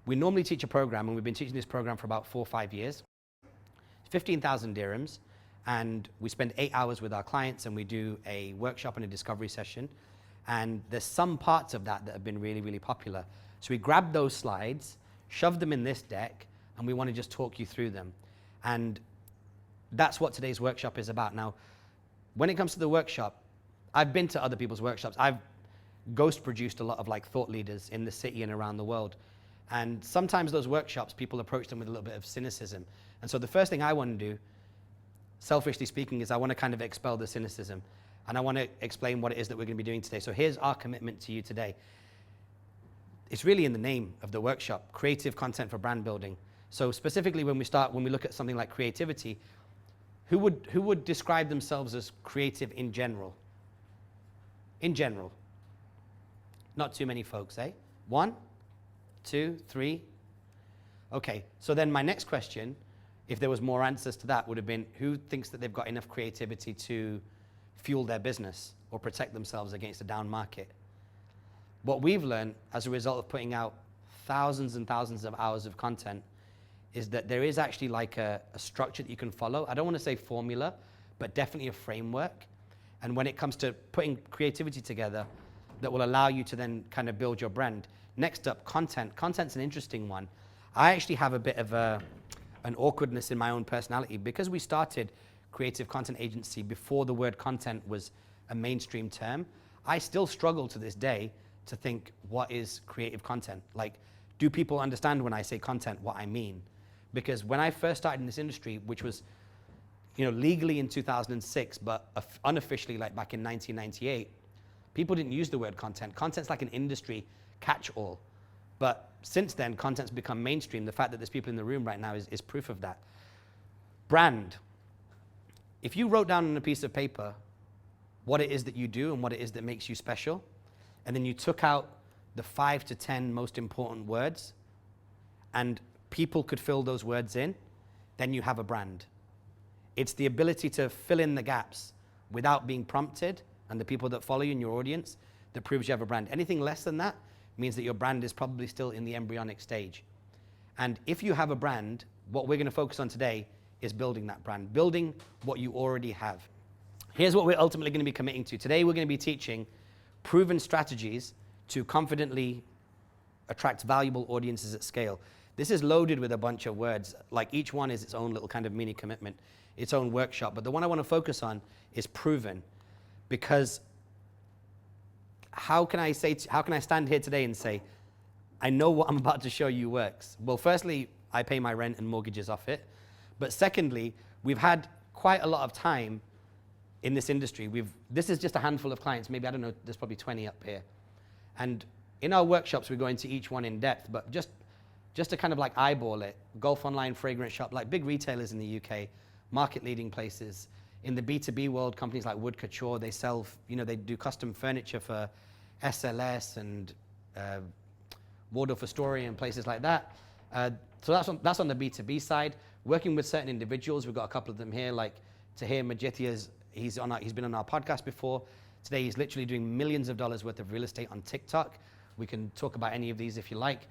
We normally teach a program, and we've been teaching this program for about 4 or 5 years. 15,000 dirhams, and we spend 8 hours with our clients, and we do a workshop and a discovery session. And there's some parts of that that have been really, really popular. So we grabbed those slides, shoved them in this deck, and we want to just talk you through them. And that's what today's workshop is about. Now, when it comes to the workshop, I've been to other people's workshops. I've ghost produced a lot of like thought leaders in the city and around the world. And sometimes those workshops, people approach them with a little bit of cynicism. And so the first thing I want to do, selfishly speaking, is I want to kind of expel the cynicism. And I want to explain what it is that we're going to be doing today. So here's our commitment to you today. It's really in the name of the workshop, creative content for brand building. So specifically when we look at something like creativity, who would describe themselves as creative in general? In general. Not too many folks, eh? 1, 2, 3. Okay, so then my next question, if there was more answers to that, would have been, who thinks that they've got enough creativity to fuel their business or protect themselves against a down market? What we've learned as a result of putting out thousands and thousands of hours of content is that there is actually like a structure that you can follow. I don't want to say formula, but definitely a framework. And when it comes to putting creativity together, that will allow you to then kind of build your brand. Next up, content. Content's an interesting one. I actually have a bit of an awkwardness in my own personality because we started creative content agency before the word content was a mainstream term. I still struggle to this day to think, what is creative content? Like, do people understand when I say content what I mean? Because when I first started in this industry, which was, legally in 2006, but unofficially like back in 1998, people didn't use the word content. Content's like an industry catch-all. But since then, content's become mainstream. The fact that there's people in the room right now is proof of that. Brand. If you wrote down on a piece of paper what it is that you do and what it is that makes you special, and then you took out the 5 to 10 most important words, and people could fill those words in, then you have a brand. It's the ability to fill in the gaps without being prompted, and the people that follow you in your audience, that proves you have a brand. Anything less than that means that your brand is probably still in the embryonic stage. And if you have a brand, what we're going to focus on today is building that brand, building what you already have. Here's what we're ultimately going to be committing to. Today we're going to be teaching proven strategies to confidently attract valuable audiences at scale. This is loaded with a bunch of words, like each one is its own little kind of mini commitment, its own workshop. But the one I want to focus on is proven, because how can I stand here today and say, I know what I'm about to show you works? Well, firstly, I pay my rent and mortgages off it. But secondly, we've had quite a lot of time in this industry. This is just a handful of clients, maybe, I don't know, there's probably 20 up here. And in our workshops, we go into each one in depth, but just to kind of like eyeball it, Golf Online, Fragrance Shop, like big retailers in the UK, market leading places. In the B2B world, companies like Wood Couture, they sell, they do custom furniture for SLS and Waldorf Astoria and places like that. So that's on the B2B side. Working with certain individuals, we've got a couple of them here, like Tahir Majithia's, he's been on our podcast before. Today he's literally doing millions of dollars worth of real estate on TikTok. We can talk about any of these if you like.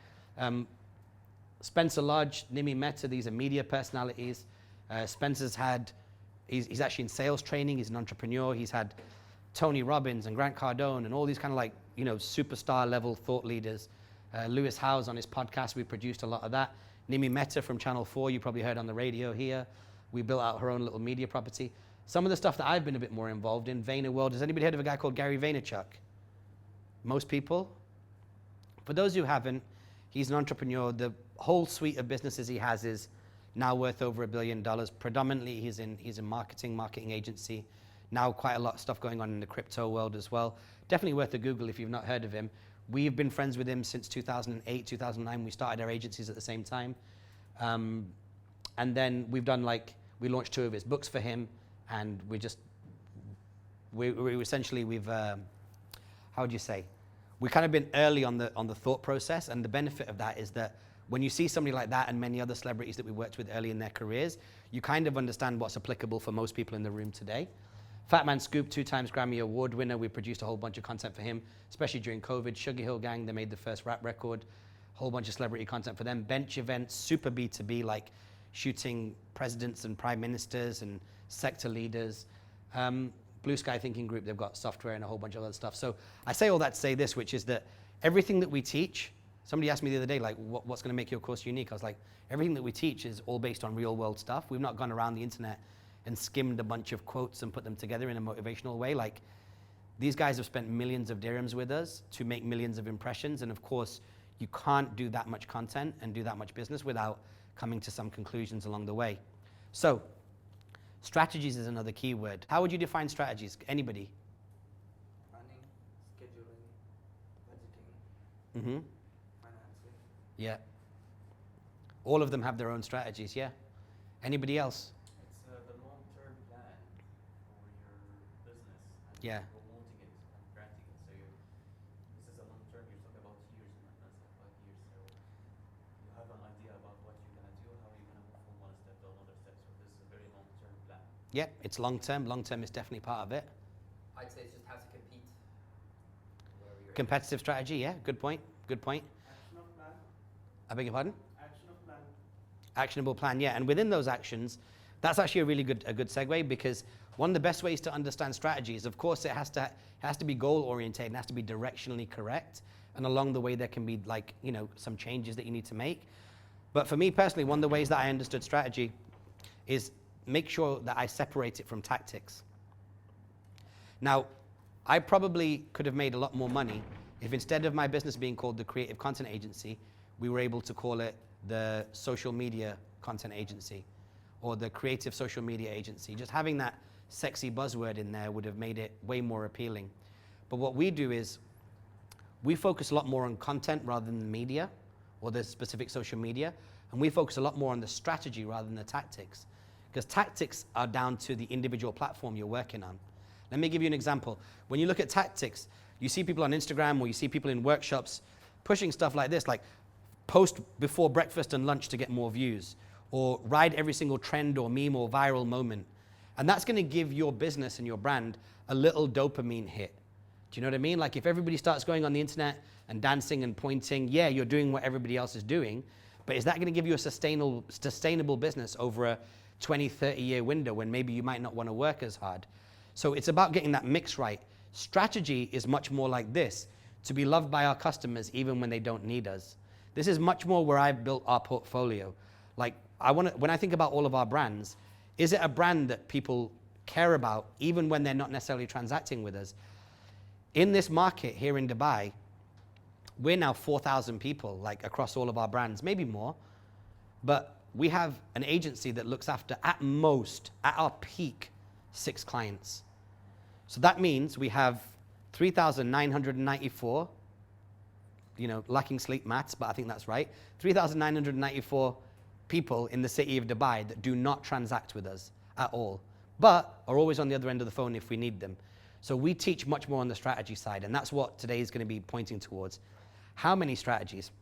Spencer Lodge, Nimi Mehta, these are media personalities. Spencer's he's actually in sales training, he's an entrepreneur. He's had Tony Robbins and Grant Cardone and all these kind of like, superstar level thought leaders. Lewis Howes on his podcast, we produced a lot of that. Nimi Mehta from Channel 4, you probably heard on the radio here. We built out her own little media property. Some of the stuff that I've been a bit more involved in, Vayner World. Has anybody heard of a guy called Gary Vaynerchuk? Most people? For those who haven't, he's an entrepreneur. The whole suite of businesses he has is now worth over $1 billion. Predominantly, he's in marketing agency. Now quite a lot of stuff going on in the crypto world as well. Definitely worth a Google if you've not heard of him. We've been friends with him since 2008, 2009. We started our agencies at the same time. And then we launched 2 of his books for him. And we kind of been early on the thought process. And the benefit of that is that when you see somebody like that and many other celebrities that we worked with early in their careers, you kind of understand what's applicable for most people in the room today. Fat Man Scoop, 2 times Grammy Award winner. We produced a whole bunch of content for him, especially during COVID. Sugar Hill Gang, they made the first rap record. whole bunch of celebrity content for them. Bench events, super B2B, like shooting presidents and prime ministers and sector leaders. Blue Sky Thinking Group, they've got software and a whole bunch of other stuff. So I say all that to say this, which is that everything that we teach, somebody asked me the other day, like, what's going to make your course unique? I was like, everything that we teach is all based on real world stuff. We've not gone around the internet and skimmed a bunch of quotes and put them together in a motivational way. Like, these guys have spent millions of dirhams with us to make millions of impressions. And of course, you can't do that much content and do that much business without coming to some conclusions along the way. So, strategies is another key word. How would you define strategies? Anybody? Planning, scheduling, budgeting, Mm-hmm. financing. Yeah. All of them have their own strategies, yeah. Anybody else? It's the long-term plan for your business and Yeah. promoting it and granting it. So this is a long-term, you're talking about years, not 5 years. So you have an idea about what you're going to do, how you're going to move from one step to another step. So this is a very long-term plan. Yeah, it's long-term. Long-term is definitely part of it. I'd say it's just how to compete. Wherever you're Competitive strategy, yeah, good point, good point. Action of plan. I beg your pardon? Action of plan. Actionable plan, yeah. And within those actions, that's actually a good segue, because one of the best ways to understand strategy is, of course, it has to be goal oriented and has to be directionally correct. And along the way, there can be, like, you know, some changes that you need to make. But for me personally, one of the ways that I understood strategy is make sure that I separate it from tactics. Now, I probably could have made a lot more money if, instead of my business being called the Creative Content Agency, we were able to call it the Social Media Content Agency or the Creative Social Media Agency. Just having that sexy buzzword in there would have made it way more appealing. But what we do is we focus a lot more on content rather than the media or the specific social media, and we focus a lot more on the strategy rather than the tactics, because tactics are down to the individual platform you're working on. Let me give you an example. When you look at tactics, you see people on Instagram or you see people in workshops pushing stuff like this, like post before breakfast and lunch to get more views, or ride every single trend or meme or viral moment. And that's going to give your business and your brand a little dopamine hit. Do you know what I mean? Like, if everybody starts going on the internet and dancing and pointing, yeah, you're doing what everybody else is doing, but is that going to give you a sustainable business over a 20, 30-year window when maybe you might not want to work as hard? So it's about getting that mix right. Strategy is much more like this: to be loved by our customers even when they don't need us. This is much more where I've built our portfolio. Like, when I think about all of our brands, is it a brand that people care about even when they're not necessarily transacting with us? In this market here in Dubai, we're now 4,000 people, like, across all of our brands, maybe more. But we have an agency that looks after, at most, at our peak, 6 clients. So that means we have 3,994, you know, lacking sleep maths, but I think that's right, 3,994 people in the city of Dubai that do not transact with us at all, but are always on the other end of the phone if we need them. So we teach much more on the strategy side, and that's what today is going to be pointing towards. How many strategies?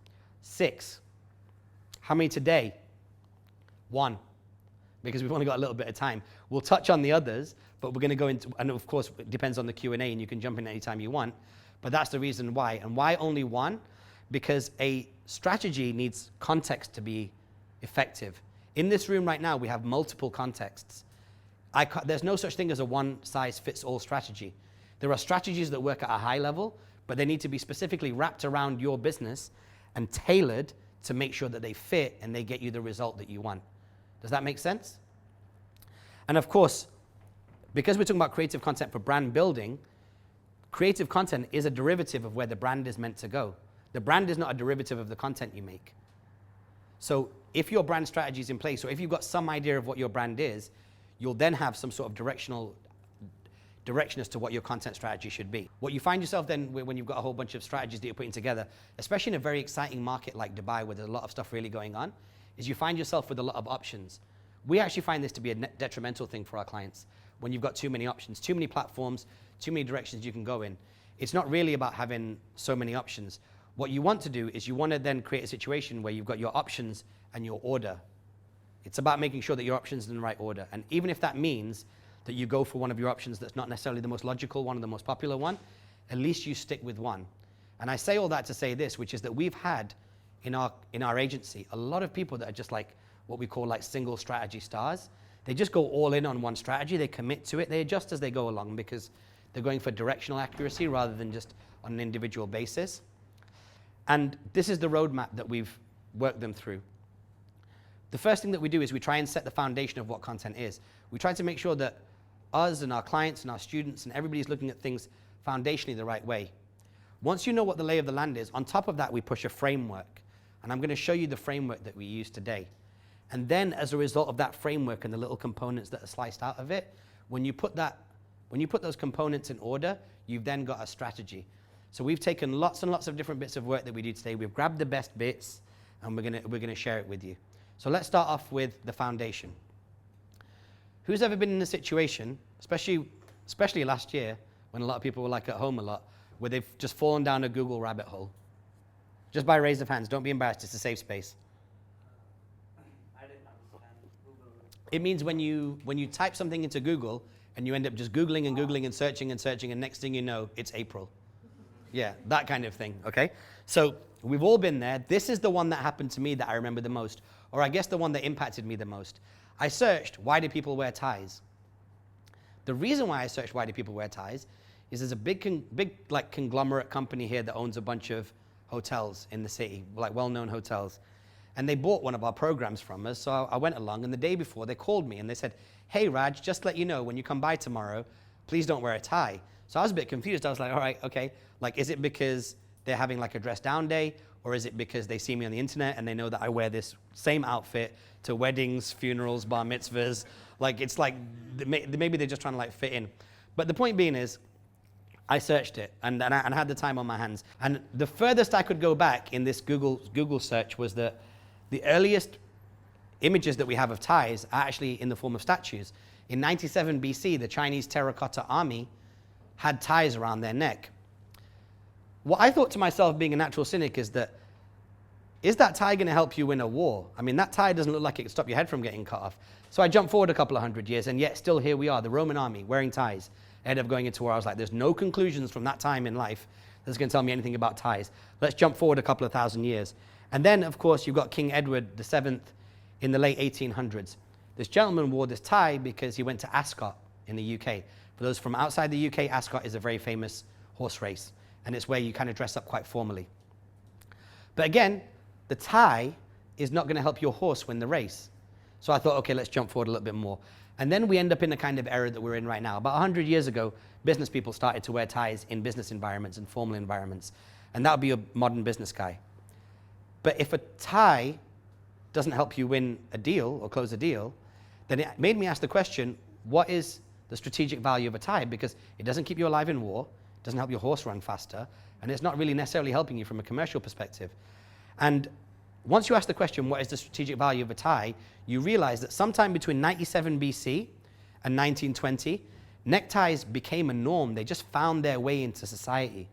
6. How many today? 1, because we've only got a little bit of time. We'll touch on the others, but we're going to go into, and of course it depends on the Q&A, and you can jump in anytime you want, but that's the reason why. And why only 1? Because a strategy needs context to be effective. In this room right now, we have multiple contexts. There's no such thing as a one-size-fits-all strategy. There are strategies that work at a high level, but they need to be specifically wrapped around your business and tailored to make sure that they fit and they get you the result that you want. Does that make sense? And of course, because we're talking about creative content for brand building, creative content is a derivative of where the brand is meant to go. The brand is not a derivative of the content you make. So if your brand strategy is in place, or if you've got some idea of what your brand is, you'll then have some sort of direction as to what your content strategy should be. What you find yourself then when you've got a whole bunch of strategies that you're putting together, especially in a very exciting market like Dubai where there's a lot of stuff really going on, is you find yourself with a lot of options. We actually find this to be a detrimental thing for our clients. When you've got too many options, too many platforms, too many directions you can go in. It's not really about having so many options. What you want to do is you want to then create a situation where you've got your options and your order. It's about making sure that your options are in the right order. And even if that means that you go for one of your options that's not necessarily the most logical one or the most popular one, at least you stick with one. And I say all that to say this, which is that we've had in our agency, a lot of people that are just like what we call like single strategy stars. They just go all in on one strategy. They commit to it. They adjust as they go along because they're going for directional accuracy rather than just on an individual basis. And this is the roadmap that we've worked them through. The first thing that we do is we try and set the foundation of what content is. We try to make sure that us and our clients and our students and everybody's looking at things foundationally the right way. Once you know what the lay of the land is, on top of that we push a framework. And I'm going to show you the framework that we use today. And then as a result of that framework and the little components that are sliced out of it, when you put those components in order, you've then got a strategy. So we've taken lots and lots of different bits of work that we do today. We've grabbed the best bits and we're gonna share it with you. So let's start off with the foundation. Who's ever been in a situation, especially last year, when a lot of people were like at home a lot, where they've just fallen down a Google rabbit hole? Just by raise of hands, don't be embarrassed, it's a safe space. I didn't understand Google. It means when you type something into Google and you end up just Googling and Googling and searching, and next thing you know, it's April. Yeah, that kind of thing, okay? So we've all been there. This is the one that happened to me that I remember the most, or I guess the one that impacted me the most. I searched, why do people wear ties? The reason why I searched why do people wear ties is there's a big like conglomerate company here that owns a bunch of hotels in the city, like well-known hotels. And they bought one of our programs from us, so I went along, and the day before they called me and they said, hey Raj, just let you know, when you come by tomorrow, please don't wear a tie. So I was a bit confused. I was like, all right, okay. Like, is it because they're having like a dress down day, or is it because they see me on the internet and they know that I wear this same outfit to weddings, funerals, bar mitzvahs? Like, it's like, maybe they're just trying to like fit in. But the point being is, I searched it and I had the time on my hands. And the furthest I could go back in this Google search was that the earliest images that we have of ties are actually in the form of statues. In 97 BC, the Chinese terracotta army had ties around their neck. What I thought to myself, being a natural cynic, is that tie going to help you win a war? I mean, that tie doesn't look like it could stop your head from getting cut off. So I jumped forward a couple of hundred years, and yet still here we are, the Roman army wearing ties. I ended up going into war. I was like, there's no conclusions from that time in life that's going to tell me anything about ties. Let's jump forward a couple of thousand years. And then, of course, you've got King Edward VII in the late 1800s. This gentleman wore this tie because he went to Ascot in the UK. For those from outside the UK, Ascot is a very famous horse race, and it's where you kind of dress up quite formally. But again, the tie is not going to help your horse win the race. So I thought, okay, let's jump forward a little bit more. And then we end up in the kind of era that we're in right now. About 100 years ago, business people started to wear ties in business environments and formal environments. And that would be a modern business guy. But if a tie doesn't help you win a deal or close a deal, then it made me ask the question, what is the strategic value of a tie? Because it doesn't keep you alive in war, it doesn't help your horse run faster, and it's not really necessarily helping you from a commercial perspective. And once you ask the question, what is the strategic value of a tie, you realize that sometime between 97 BC and 1920, neckties became a norm. They just found their way into society.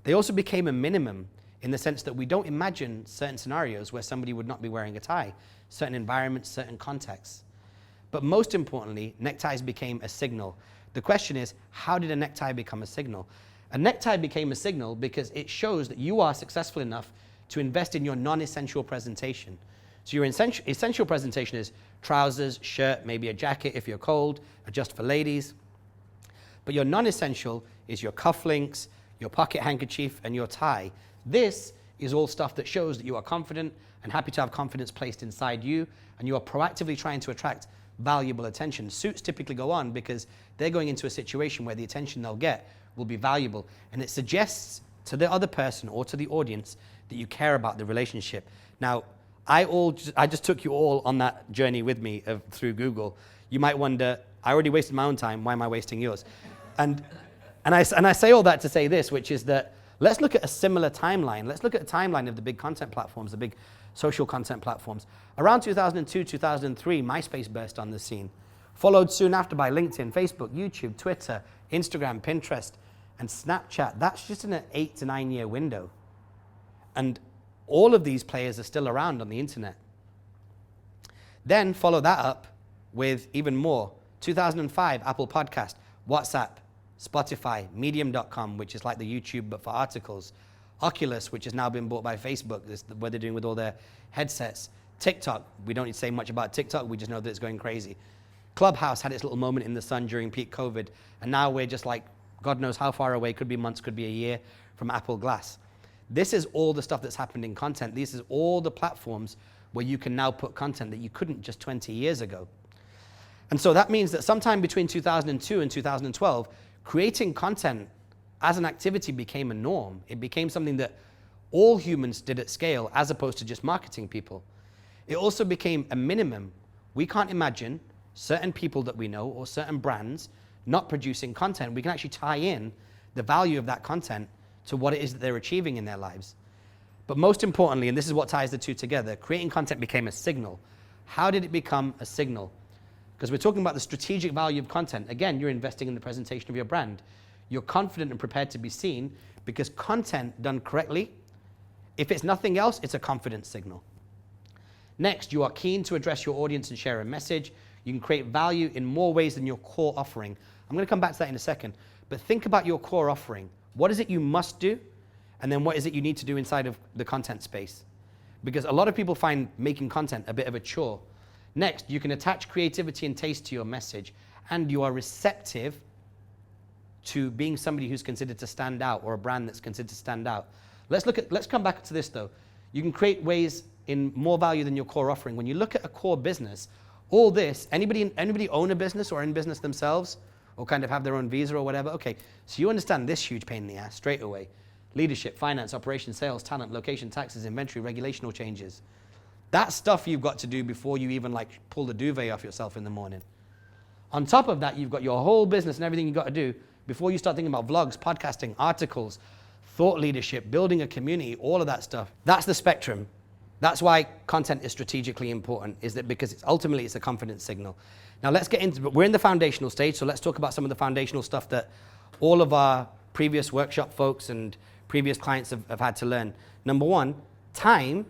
They also became a minimum in the sense that we don't imagine certain scenarios where somebody would not be wearing a tie, certain environments, certain contexts. But most importantly, neckties became a signal. The question is, how did a necktie become a signal? A necktie became a signal because it shows that you are successful enough to invest in your non-essential presentation. So your essential presentation is trousers, shirt, maybe a jacket if you're cold, or just for ladies. But your non-essential is your cufflinks, your pocket handkerchief, and your tie. This is all stuff that shows that you are confident and happy to have confidence placed inside you, and you are proactively trying to attract valuable attention. Suits typically go on because they're going into a situation where the attention they'll get will be valuable, and it suggests to the other person or to the audience that you care about the relationship. Now, I just took you all on that journey with me through Google. You might wonder, I already wasted my own time, why am I wasting yours? And I say all that to say this, which is that let's look at a similar timeline. Let's look at a timeline of the big content platforms, the big social content platforms. Around 2002, 2003, MySpace burst on the scene, followed soon after by LinkedIn, Facebook, YouTube, Twitter, Instagram, Pinterest, and Snapchat. That's just in an 8 to 9 year window. And all of these players are still around on the internet. Then follow that up with even more. 2005, Apple Podcast, WhatsApp, Spotify, Medium.com, which is like the YouTube but for articles, Oculus, which has now been bought by Facebook, this, what they're doing with all their headsets. TikTok, we don't need to say much about TikTok, we just know that it's going crazy. Clubhouse had its little moment in the sun during peak COVID, and now we're just like, God knows how far away, could be months, could be a year from Apple Glass. This is all the stuff that's happened in content. These is all the platforms where you can now put content that you couldn't just 20 years ago. And so that means that sometime between 2002 and 2012, creating content as an activity became a norm. It became something that all humans did at scale as opposed to just marketing people. It also became a minimum. We can't imagine certain people that we know or certain brands not producing content. We can actually tie in the value of that content to what it is that they're achieving in their lives. But most importantly, and this is what ties the two together, creating content became a signal. How did it become a signal? Because we're talking about the strategic value of content. Again, you're investing in the presentation of your brand. You're confident and prepared to be seen because content done correctly, if it's nothing else, it's a confidence signal. Next, you are keen to address your audience and share a message. You can create value in more ways than your core offering. I'm going to come back to that in a second. But think about your core offering. What is it you must do? And then what is it you need to do inside of the content space? Because a lot of people find making content a bit of a chore. Next, you can attach creativity and taste to your message, and you are receptive to being somebody who's considered to stand out or a brand that's considered to stand out. Let's come back to this though. You can create ways in more value than your core offering. When you look at a core business, all this, anybody own a business or in business themselves or kind of have their own visa or whatever? Okay, so you understand this huge pain in the ass straight away. Leadership, finance, operations, sales, talent, location, taxes, inventory, regulational changes. That's stuff you've got to do before you even like pull the duvet off yourself in the morning. On top of that, you've got your whole business and everything you've got to do before you start thinking about vlogs, podcasting, articles, thought leadership, building a community, all of that stuff. That's the spectrum. That's why content is strategically important, is that because ultimately it's a confidence signal. Now let's get into, we're in the foundational stage, so let's talk about some of the foundational stuff that all of our previous workshop folks and previous clients have had to learn. Number one, time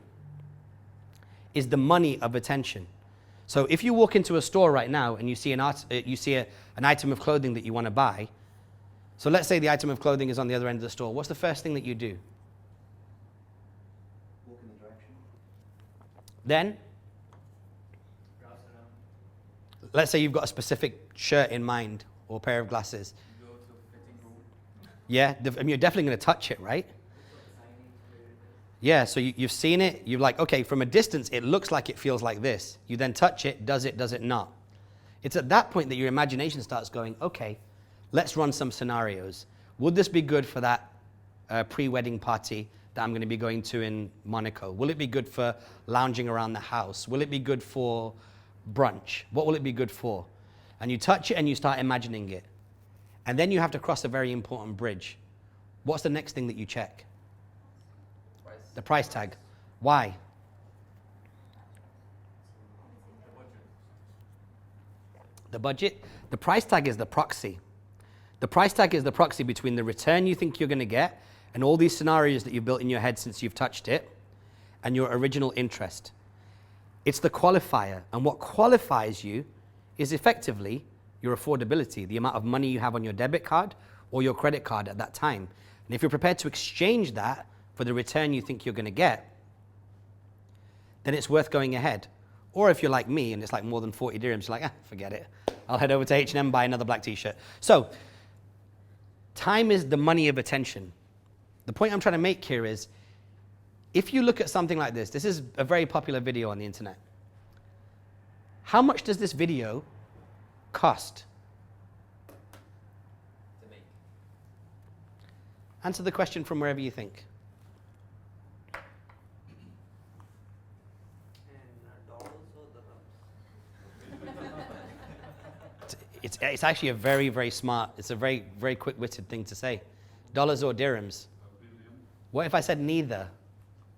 is the money of attention. So if you walk into a store right now and you see an item of clothing that you want to buy, so let's say the item of clothing is on the other end of the store, what's the first thing that you do? Walk in the direction. Then, let's say you've got a specific shirt in mind or pair of glasses. You go to a fitting room. Yeah, I mean, you're definitely going to touch it, right? Yeah, so you've seen it, you're like, okay, from a distance, it looks like it feels like this. You then touch it, does it not? It's at that point that your imagination starts going, okay, let's run some scenarios. Would this be good for that pre-wedding party that I'm going to be going to in Monaco? Will it be good for lounging around the house? Will it be good for brunch? What will it be good for? And you touch it and you start imagining it. And then you have to cross a very important bridge. What's the next thing that you check? Price. The price tag. Why? The budget. The price tag is the proxy. The price tag is the proxy between the return you think you're going to get and all these scenarios that you've built in your head since you've touched it and your original interest. It's the qualifier. And what qualifies you is effectively your affordability, the amount of money you have on your debit card or your credit card at that time. And if you're prepared to exchange that for the return you think you're going to get, then it's worth going ahead. Or if you're like me and it's like more than 40 dirhams, you're like, forget it. I'll head over to H&M, buy another black t-shirt. So time is the money of attention. The point I'm trying to make here is, if you look at something like this, this is a very popular video on the internet. How much does this video cost? To make. Answer the question from wherever you think. And dollars or dirhams? It's actually a very, very smart, it's a very, very quick-witted thing to say. Dollars or dirhams? What if I said neither?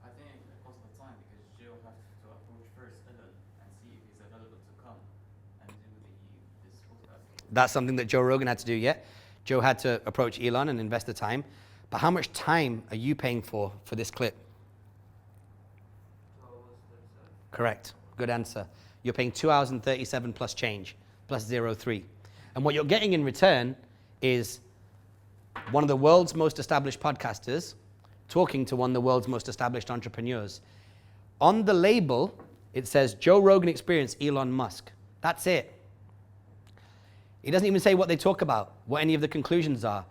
I think it costs the time because Joe has to approach first Ellen and see if he's available to come and do this podcast. That's something that Joe Rogan had to do, yeah? Joe had to approach Elon and invest the time. But how much time are you paying for this clip? Correct. Good answer. You're paying 2 hours and 37 plus change, plus 0.3. And what you're getting in return is one of the world's most established podcasters talking to one of the world's most established entrepreneurs. On the label, it says Joe Rogan Experience, Elon Musk. That's it. It doesn't even say what they talk about, what any of the conclusions are.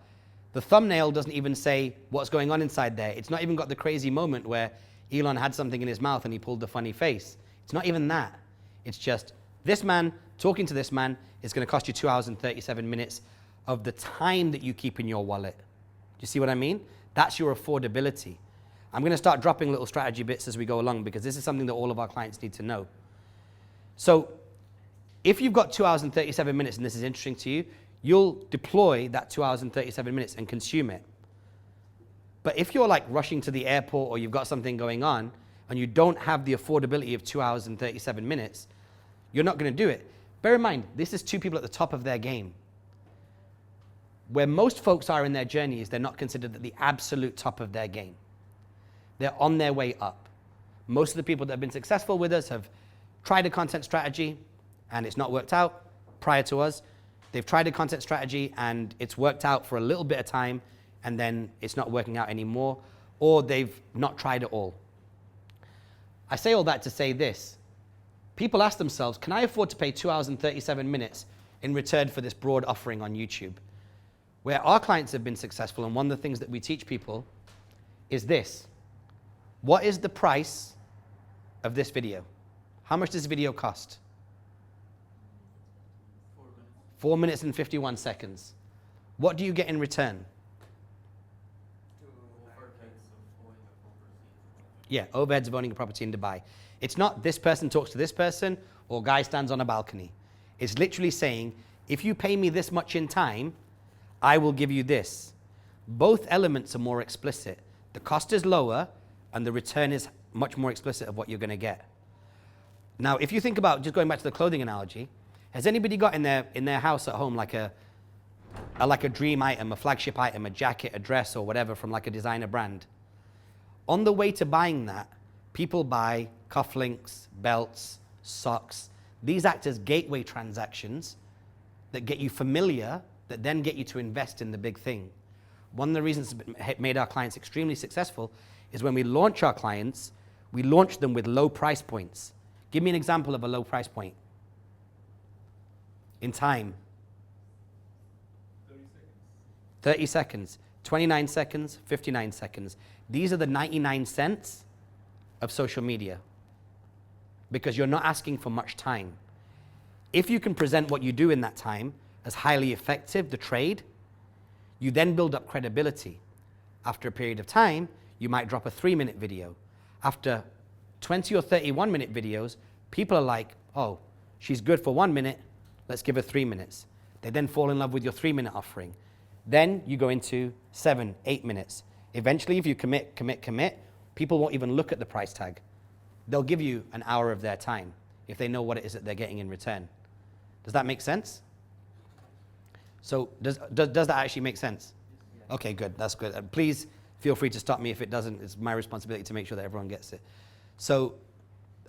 The thumbnail doesn't even say what's going on inside there. It's not even got the crazy moment where Elon had something in his mouth and he pulled the funny face. It's not even that. It's just this man talking to this man is going to cost you 2 hours and 37 minutes of the time that you keep in your wallet. Do you see what I mean? That's your affordability. I'm going to start dropping little strategy bits as we go along because this is something that all of our clients need to know. So if you've got 2 hours and 37 minutes and this is interesting to you, you'll deploy that 2 hours and 37 minutes and consume it. But if you're like rushing to the airport or you've got something going on and you don't have the affordability of 2 hours and 37 minutes, you're not going to do it. Bear in mind, this is two people at the top of their game. Where most folks are in their journey is they're not considered at the absolute top of their game. They're on their way up. Most of the people that have been successful with us have tried a content strategy and it's not worked out prior to us. They've tried a content strategy and it's worked out for a little bit of time and then it's not working out anymore, or they've not tried at all. I say all that to say this. People ask themselves, can I afford to pay 2 hours and 37 minutes in return for this broad offering on YouTube? Where our clients have been successful, and one of the things that we teach people is this. What is the price of this video? How much does this video cost? 4 minutes and 51 seconds. What do you get in return? Yeah, overheads of owning a property in Dubai. It's not this person talks to this person or guy stands on a balcony. It's literally saying, if you pay me this much in time, I will give you this. Both elements are more explicit. The cost is lower and the return is much more explicit of what you're going to get. Now, if you think about, just going back to the clothing analogy, has anybody got in their house at home like a dream item, a flagship item, a jacket, a dress, or whatever from like a designer brand? On the way to buying that, people buy cufflinks, belts, socks. These act as gateway transactions that get you familiar, that then get you to invest in the big thing. One of the reasons it made our clients extremely successful is when we launch our clients, we launch them with low price points. Give me an example of a low price point. In time. 30 seconds. 29 seconds, 59 seconds. These are the 99 cents of social media because you're not asking for much time. If you can present what you do in that time as highly effective, the trade, you then build up credibility. After a period of time, you might drop a 3-minute video. After 20 or 31-minute videos, people are like, oh, she's good for 1 minute, let's give her 3 minutes. They then fall in love with your 3-minute offering. Then you go into 7, 8 minutes. Eventually, if you commit, people won't even look at the price tag. They'll give you an hour of their time if they know what it is that they're getting in return. Does that make sense? So does that actually make sense? Okay, good, that's good. Please feel free to stop me if it doesn't. It's my responsibility to make sure that everyone gets it. So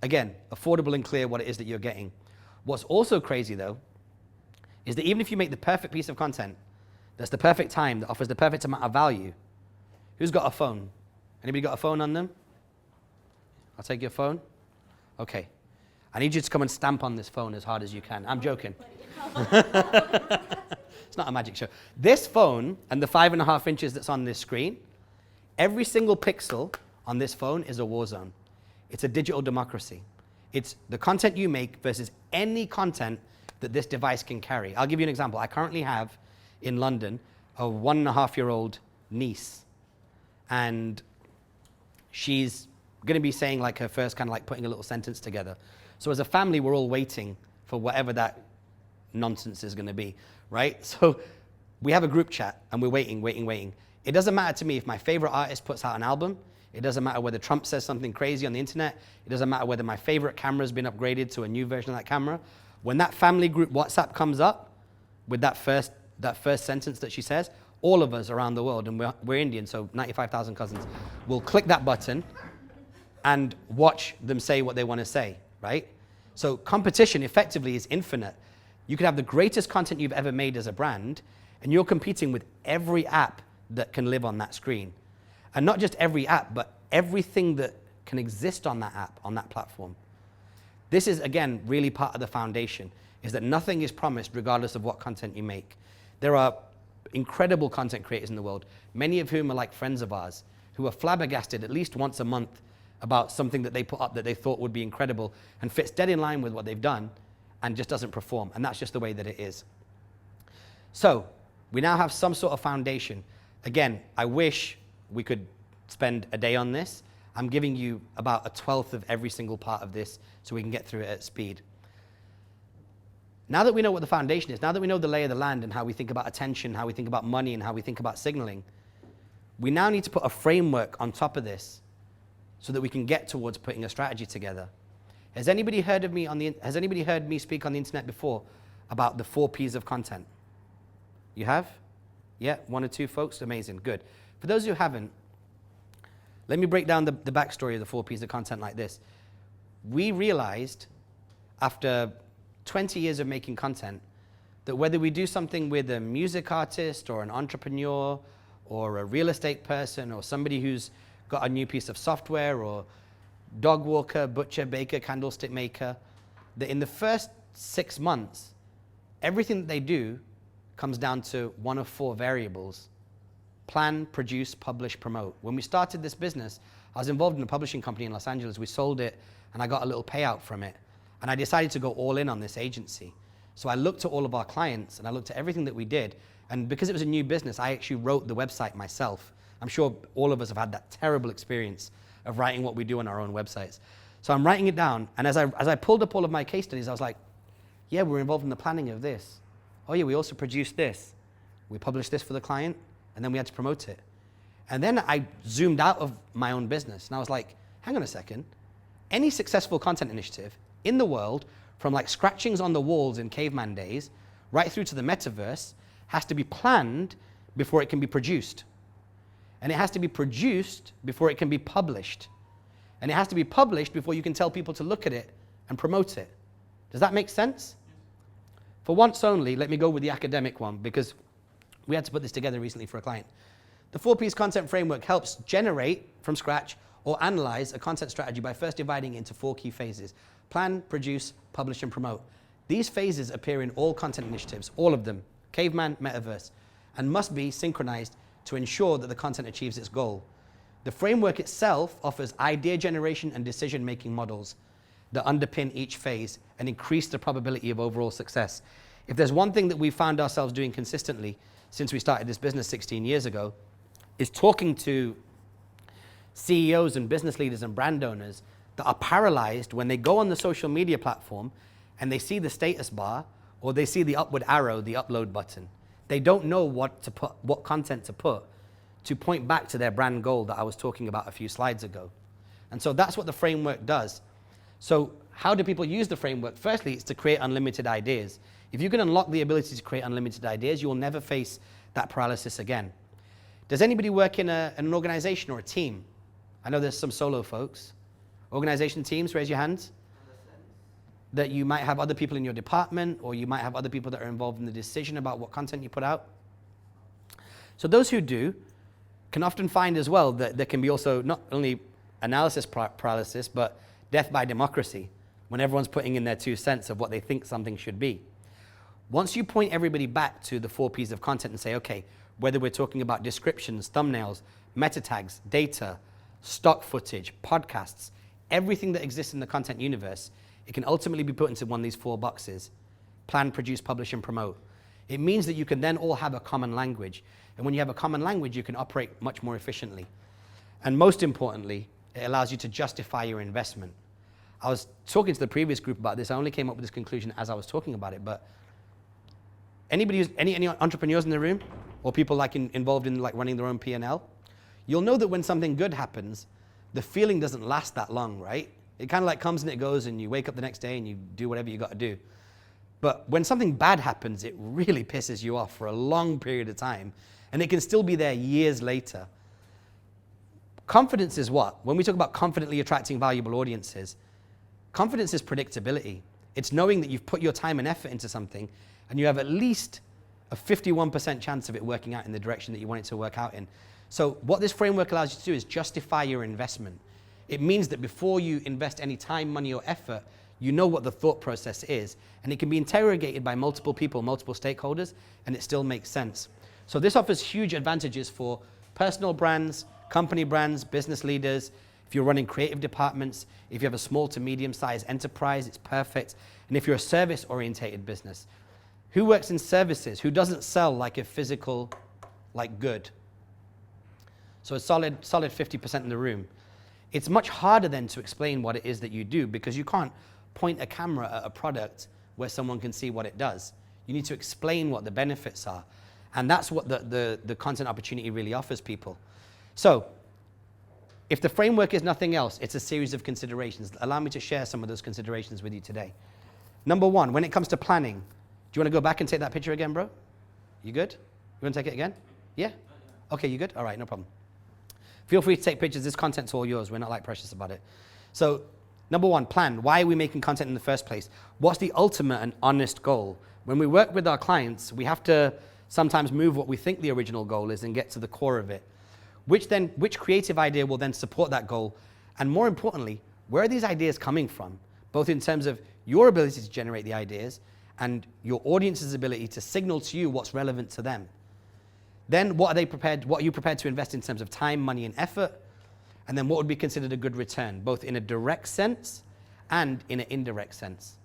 again, affordable and clear what it is that you're getting. What's also crazy though, is that even if you make the perfect piece of content, that's the perfect time, that offers the perfect amount of value, who's got a phone? Anybody got a phone on them? I'll take your phone. Okay. I need you to come and stamp on this phone as hard as you can. I'm joking. It's not a magic show. This phone and the 5.5 inches that's on this screen, every single pixel on this phone is a war zone. It's a digital democracy. It's the content you make versus any content that this device can carry. I'll give you an example. I currently have in London a 1.5-year-old niece, and she's going to be saying like her first kind of like putting a little sentence together. So as a family, we're all waiting for whatever that nonsense is going to be, right? So we have a group chat and we're waiting. It doesn't matter to me if my favorite artist puts out an album. It doesn't matter whether Trump says something crazy on the internet. It doesn't matter whether my favorite camera's been upgraded to a new version of that camera. When that family group WhatsApp comes up with that first sentence that she says, all of us around the world, and we're Indian, so 95,000 cousins, will click that button and watch them say what they want to say, right? So competition effectively is infinite. You could have the greatest content you've ever made as a brand, and you're competing with every app that can live on that screen. And not just every app, but everything that can exist on that app, on that platform. This is, again, really part of the foundation, is that nothing is promised regardless of what content you make. There are incredible content creators in the world, many of whom are like friends of ours, who are flabbergasted at least once a month about something that they put up that they thought would be incredible and fits dead in line with what they've done and just doesn't perform. And that's just the way that it is. So we now have some sort of foundation. Again, I wish we could spend a day on this. I'm giving you about 1/12 of every single part of this so we can get through it at speed. Now that we know what the foundation is, now that we know the lay of the land and how we think about attention, how we think about money, and how we think about signaling, we now need to put a framework on top of this so that we can get towards putting a strategy together. Has anybody heard me speak on the internet before about the 4 Ps of content? You have? Yeah, 1 or 2 folks? Amazing, good. For those who haven't, let me break down the backstory of the 4 Ps of content like this. We realized after 20 years of making content that whether we do something with a music artist or an entrepreneur or a real estate person or somebody who's got a new piece of software or dog walker, butcher, baker, candlestick maker, that in the first 6 months, everything that they do comes down to one of 4 variables: plan, produce, publish, promote. When we started this business, I was involved in a publishing company in Los Angeles. We sold it and I got a little payout from it. And I decided to go all in on this agency. So I looked at all of our clients and I looked at everything that we did. And because it was a new business, I actually wrote the website myself. I'm sure all of us have had that terrible experience of writing what we do on our own websites. So I'm writing it down. And as I pulled up all of my case studies, I was like, yeah, we're involved in the planning of this. Oh yeah, we also produced this. We published this for the client, and then we had to promote it. And then I zoomed out of my own business and I was like, hang on a second. Any successful content initiative in the world, from like scratchings on the walls in caveman days, right through to the metaverse, has to be planned before it can be produced. And it has to be produced before it can be published. And it has to be published before you can tell people to look at it and promote it. Does that make sense? For once only, let me go with the academic one, because we had to put this together recently for a client. The 4 Ps content framework helps generate from scratch or analyze a content strategy by first dividing it into 4 key phases: plan, produce, publish, and promote. These phases appear in all content initiatives, all of them, caveman, metaverse, and must be synchronized to ensure that the content achieves its goal. The framework itself offers idea generation and decision-making models that underpin each phase and increase the probability of overall success. If there's one thing that we found ourselves doing consistently since we started this business 16 years ago, is talking to CEOs and business leaders and brand owners that are paralyzed when they go on the social media platform and they see the status bar or they see the upward arrow, the upload button. They don't know what to put, what content to put to point back to their brand goal that I was talking about a few slides ago. And so that's what the framework does. So how do people use the framework? Firstly, it's to create unlimited ideas. If you can unlock the ability to create unlimited ideas, you will never face that paralysis again. Does anybody work in an organization or a team? I know there's some solo folks. Organization teams, raise your hands. That you might have other people in your department, or you might have other people that are involved in the decision about what content you put out. So those who do can often find as well that there can be also not only analysis paralysis, but death by democracy, when everyone's putting in their 2 cents of what they think something should be. Once you point everybody back to the 4 Ps of content and say, okay, whether we're talking about descriptions, thumbnails, meta tags, data, stock footage, podcasts, everything that exists in the content universe, it can ultimately be put into one of these 4 boxes: plan, produce, publish, and promote. It means that you can then all have a common language. And when you have a common language, you can operate much more efficiently. And most importantly, it allows you to justify your investment. I was talking to the previous group about this. I only came up with this conclusion as I was talking about it. But any entrepreneurs in the room, or people like involved in like running their own P&L, you'll know that when something good happens, the feeling doesn't last that long, right? It kind of like comes and it goes, and you wake up the next day and you do whatever you got to do. But when something bad happens, it really pisses you off for a long period of time, and it can still be there years later. Confidence is what? When we talk about confidently attracting valuable audiences, confidence is predictability. It's knowing that you've put your time and effort into something, and you have at least a 51% chance of it working out in the direction that you want it to work out in. So what this framework allows you to do is justify your investment. It means that before you invest any time, money, or effort, you know what the thought process is, and it can be interrogated by multiple people, multiple stakeholders, and it still makes sense. So this offers huge advantages for personal brands, company brands, business leaders. If you're running creative departments, if you have a small to medium-sized enterprise, it's perfect. And if you're a service-orientated business, who works in services? Who doesn't sell like a physical, like good? So a solid 50% in the room. It's much harder then to explain what it is that you do, because you can't point a camera at a product where someone can see what it does. You need to explain what the benefits are. And that's what the content opportunity really offers people. So if the framework is nothing else, it's a series of considerations. Allow me to share some of those considerations with you today. Number one, when it comes to planning, do you want to go back and take that picture again, bro? You good? You want to take it again? Yeah? Okay, you good? All right, no problem. Feel free to take pictures. This content's all yours. We're not like precious about it. So number one, plan. Why are we making content in the first place? What's the ultimate and honest goal? When we work with our clients, we have to sometimes move what we think the original goal is and get to the core of it. Which creative idea will then support that goal? And more importantly, where are these ideas coming from? Both in terms of your ability to generate the ideas and your audience's ability to signal to you what's relevant to them. Then what are you prepared to invest in terms of time, money, and effort? And then what would be considered a good return, both in a direct sense and in an indirect sense?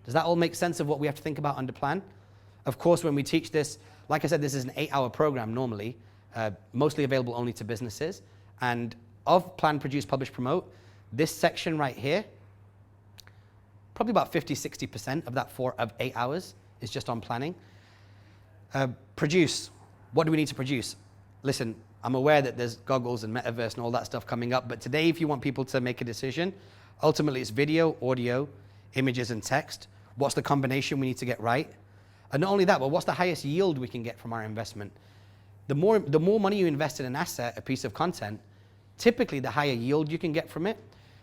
Does that all make sense of what we have to think about under plan? Of course, when we teach this, like I said, this is an 8-hour program normally, mostly available only to businesses. And of plan, produce, publish, promote, this section right here, probably about 50-60% of that 8 hours is just on planning. Produce. What do we need to produce? Listen, I'm aware that there's goggles and metaverse and all that stuff coming up, but today if you want people to make a decision, ultimately it's video, audio, images, and text. What's the combination we need to get right? And not only that, but what's the highest yield we can get from our investment? The more money you invest in an asset, a piece of content, typically the higher yield you can get from it.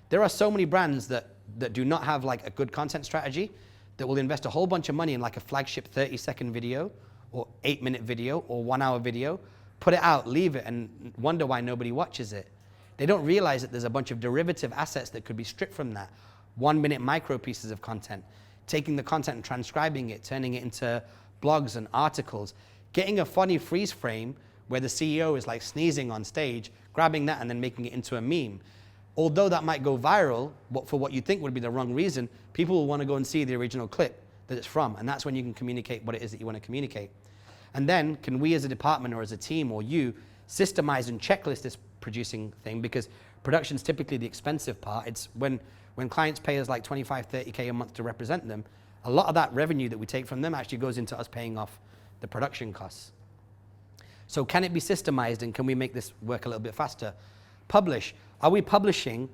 There are so many brands that do not have like a good content strategy that will invest a whole bunch of money in like a flagship 30-second video or 8-minute video or 1-hour video, put it out, leave it, and wonder why nobody watches it. They don't realize that there's a bunch of derivative assets that could be stripped from that. 1-minute micro pieces of content, taking the content and transcribing it, turning it into blogs and articles, getting a funny freeze frame where the CEO is like sneezing on stage, grabbing that and then making it into a meme. Although that might go viral, for what you think would be the wrong reason, people will want to go and see the original clip that it's from, and that's when you can communicate what it is that you want to communicate. And then, can we as a department or as a team or you systemize and checklist this producing thing? Because production's typically the expensive part. It's when clients pay us like 25, 30K a month to represent them, a lot of that revenue that we take from them actually goes into us paying off the production costs. So can it be systemized, and can we make this work a little bit faster? Publish. Are we publishing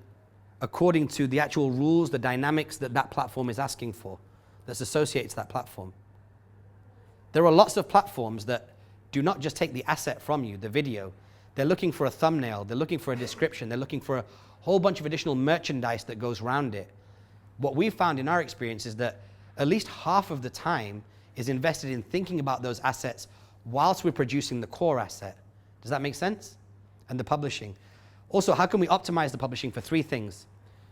according to the actual rules, the dynamics that platform is asking for, that's associated to that platform? There are lots of platforms that do not just take the asset from you, the video. They're looking for a thumbnail, they're looking for a description, they're looking for a whole bunch of additional merchandise that goes around it. What we've found in our experience is that at least half of the time is invested in thinking about those assets whilst we're producing the core asset. Does that make sense? And the publishing. Also, how can we optimize the publishing for 3 things?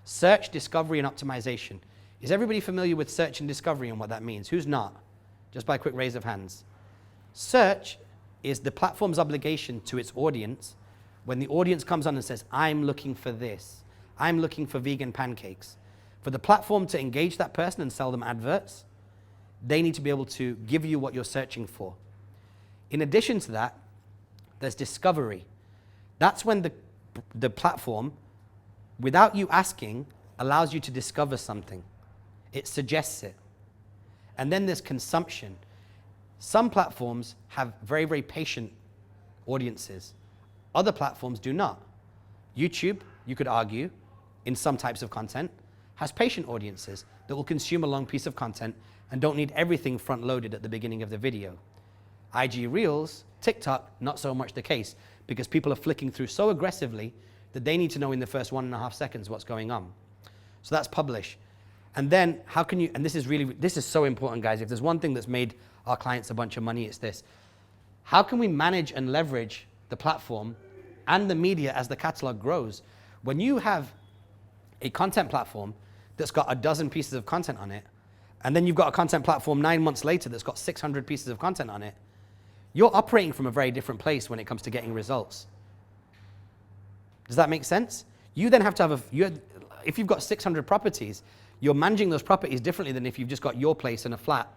Search, discovery, and optimization. Is everybody familiar with search and discovery and what that means? Who's not? Just by a quick raise of hands. Search is the platform's obligation to its audience when the audience comes on and says, I'm looking for this. I'm looking for vegan pancakes. For the platform to engage that person and sell them adverts, they need to be able to give you what you're searching for. In addition to that, there's discovery. That's when the platform, without you asking, allows you to discover something. It suggests it. And then there's consumption. Some platforms have very, very patient audiences. Other platforms do not. YouTube, you could argue, in some types of content, has patient audiences that will consume a long piece of content and don't need everything front-loaded at the beginning of the video. IG Reels, TikTok, not so much the case, because people are flicking through so aggressively that they need to know in the first 1.5 seconds what's going on. So that's publish. And then how can you, and this is so important, guys. If there's one thing that's made our clients a bunch of money, it's this. How can we manage and leverage the platform and the media as the catalog grows. When you have a content platform that's got a dozen pieces of content on it, and then you've got a content platform 9 months later that's got 600 pieces of content on it, you're operating from a very different place when it comes to getting results. Does that make sense? You then have to have if you've got 600 properties, you're managing those properties differently than if you've just got your place in a flat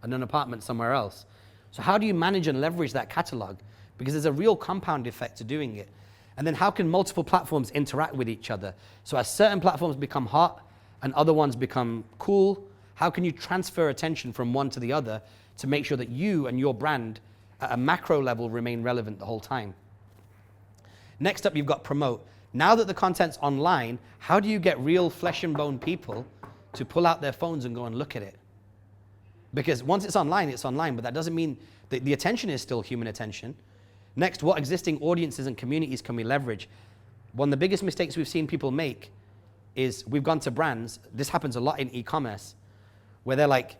and an apartment somewhere else. So how do you manage and leverage that catalog? Because there's a real compound effect to doing it. And then how can multiple platforms interact with each other? So as certain platforms become hot and other ones become cool, how can you transfer attention from one to the other to make sure that you and your brand at a macro level remain relevant the whole time? Next up, you've got promote. Now that the content's online, how do you get real flesh and bone people to pull out their phones and go and look at it? Because once it's online, but that doesn't mean that the attention is still human attention. Next, what existing audiences and communities can we leverage? One of the biggest mistakes we've seen people make is we've gone to brands, this happens a lot in e-commerce, where they're like,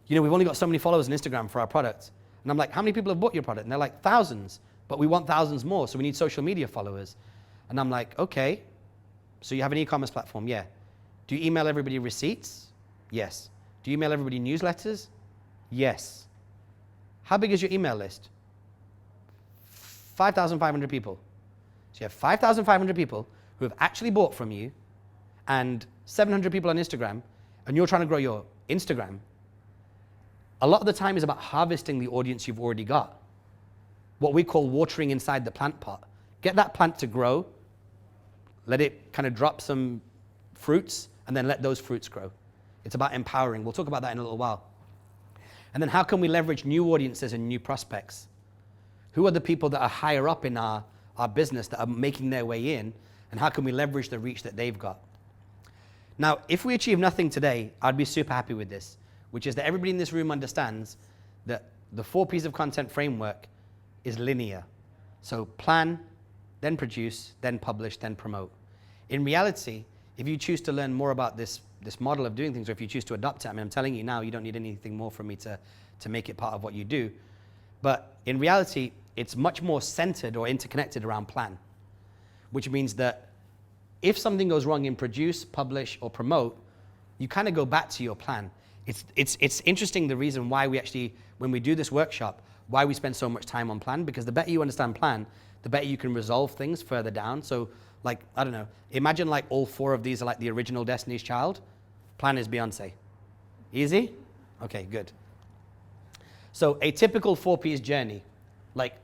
we've only got so many followers on Instagram for our product. And I'm like, how many people have bought your product? And they're like, thousands, but we want thousands more, so we need social media followers. And I'm like, okay, so you have an e-commerce platform? Yeah. Do you email everybody receipts? Yes. Do you email everybody newsletters? Yes. How big is your email list? 5,500 people. So you have 5,500 people who have actually bought from you and 700 people on Instagram, and you're trying to grow your Instagram. A lot of the time is about harvesting the audience you've already got. What we call watering inside the plant pot. Get that plant to grow, let it kind of drop some fruits, and then let those fruits grow. It's about empowering. We'll talk about that in a little while. And then how can we leverage new audiences and new prospects? Who are the people that are higher up in our business that are making their way in, and how can we leverage the reach that they've got? Now, if we achieve nothing today, I'd be super happy with this, which is that everybody in this room understands that the 4 P's of content framework is linear. So plan, then produce, then publish, then promote. In reality, if you choose to learn more about this model of doing things, or if you choose to adopt it, I'm telling you now, you don't need anything more from me to make it part of what you do. But in reality, it's much more centered or interconnected around plan, which means that if something goes wrong in produce, publish, or promote, you kind of go back to your plan. It's interesting the reason why we actually, when we do this workshop, why we spend so much time on plan, because the better you understand plan, the better you can resolve things further down. So like, I don't know, imagine like all 4 of these are like the original Destiny's Child. Plan is Beyonce. Easy? Okay, good. So a typical 4 P's journey, like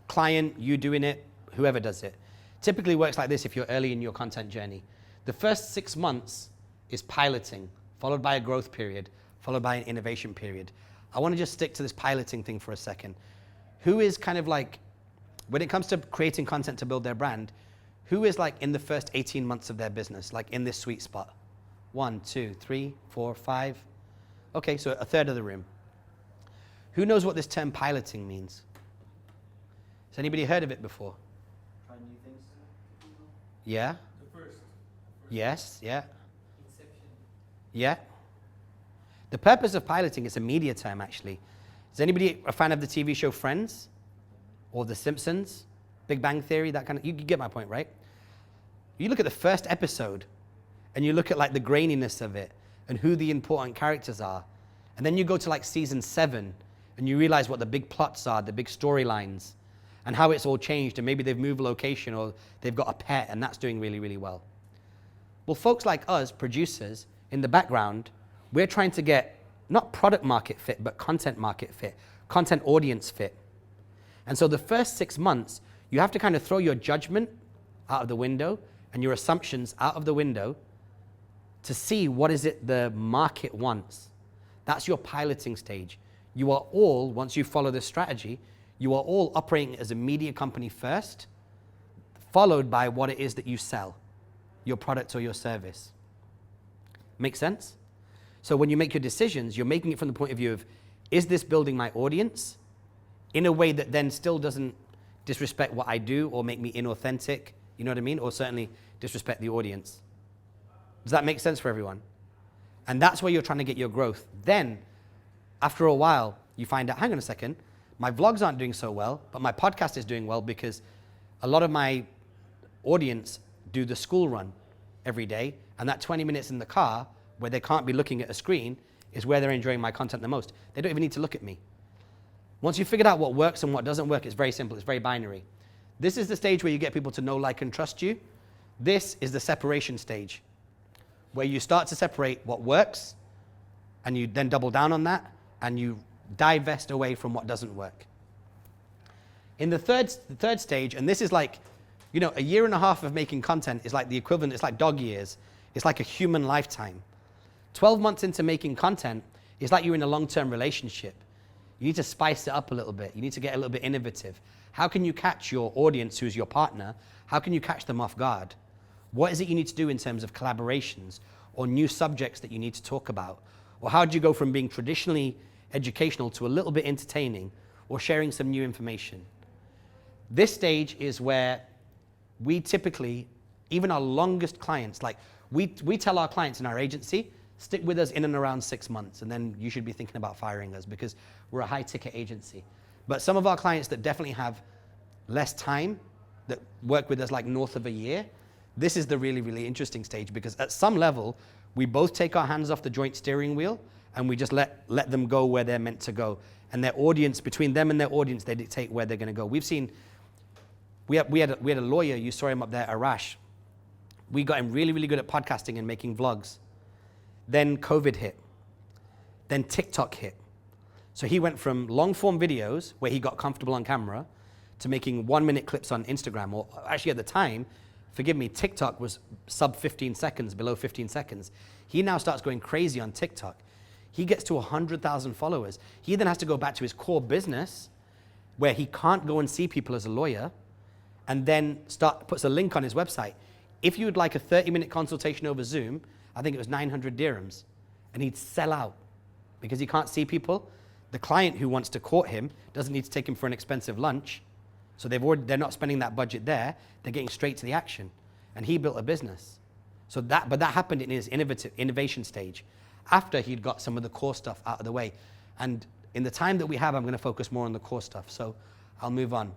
client, you doing it, whoever does it, typically works like this if you're early in your content journey. The first 6 months is piloting, followed by a growth period, followed by an innovation period. I want to just stick to this piloting thing for a second. Who is kind of like, when it comes to creating content to build their brand, who is like in the first 18 months of their business, like in this sweet spot? 1, 2, 3, 4, 5. Okay, so a third of the room. Who knows what this term piloting means? Has anybody heard of it before? Try new things. Yeah? The first. Yes, yeah. Inception. Yeah. The purpose of piloting is a media term, actually. Is anybody a fan of the TV show Friends? Or The Simpsons? Big Bang Theory, that kind of, you get my point, right? You look at the first episode, and you look at like the graininess of it, and who the important characters are. And then you go to like season 7, and you realize what the big plots are, the big storylines, and how it's all changed, and maybe they've moved location, or they've got a pet, and that's doing really, really well. Well, folks like us, producers, in the background, we're trying to get not product market fit, but content market fit, content audience fit. And so the first 6 months, you have to kind of throw your judgment out of the window and your assumptions out of the window to see what is it the market wants. That's your piloting stage. You are all, once you follow this strategy, you are all operating as a media company first, followed by what it is that you sell, your product or your service. Make sense? So when you make your decisions, you're making it from the point of view of, is this building my audience in a way that then still doesn't disrespect what I do or make me inauthentic, you know what I mean? Or certainly disrespect the audience. Does that make sense for everyone? And that's where you're trying to get your growth. Then, after a while, you find out, hang on a second, my vlogs aren't doing so well, but my podcast is doing well because a lot of my audience do the school run every day, and that 20 minutes in the car where they can't be looking at a screen is where they're enjoying my content the most. They don't even need to look at me. Once you've figured out what works and what doesn't work, it's very simple, it's very binary. This is the stage where you get people to know, like, and trust you. This is the separation stage, where you start to separate what works, and you then double down on that, and you divest away from what doesn't work. In the third stage, and this is like, you know, a year and a half of making content is like the equivalent, it's like dog years. It's like a human lifetime. 12 months into making content is like you're in a long-term relationship. You need to spice it up a little bit. You need to get a little bit innovative. How can you catch your audience who's your partner? How can you catch them off guard? What is it you need to do in terms of collaborations or new subjects that you need to talk about? Or how do you go from being traditionally educational to a little bit entertaining or sharing some new information? This stage is where we typically, even our longest clients, like we tell our clients in our agency, stick with us in and around 6 months, and then you should be thinking about firing us because we're a high ticket agency. But some of our clients that definitely have less time, that work with us like north of a year, this is the really, really interesting stage, because at some level, we both take our hands off the joint steering wheel and we just let them go where they're meant to go. And their audience, between them and their audience, they dictate where they're gonna go. We've seen, we had a lawyer, you saw him up there, Arash. We got him really, really good at podcasting and making vlogs. Then COVID hit. Then TikTok hit. So he went from long form videos where he got comfortable on camera to making 1-minute clips on Instagram, or actually at the time, forgive me, TikTok was sub 15 seconds, below 15 seconds. He now starts going crazy on TikTok. He gets to 100,000 followers. He then has to go back to his core business where he can't go and see people as a lawyer, and then puts a link on his website. If you would like a 30-minute consultation over Zoom, I think it was 900 dirhams, and he'd sell out because he can't see people. The client who wants to court him doesn't need to take him for an expensive lunch, so they're not spending that budget there. They're getting straight to the action, and he built a business. But that happened in his innovation stage, after he'd got some of the core stuff out of the way. And in the time that we have, I'm going to focus more on the core stuff. So I'll move on.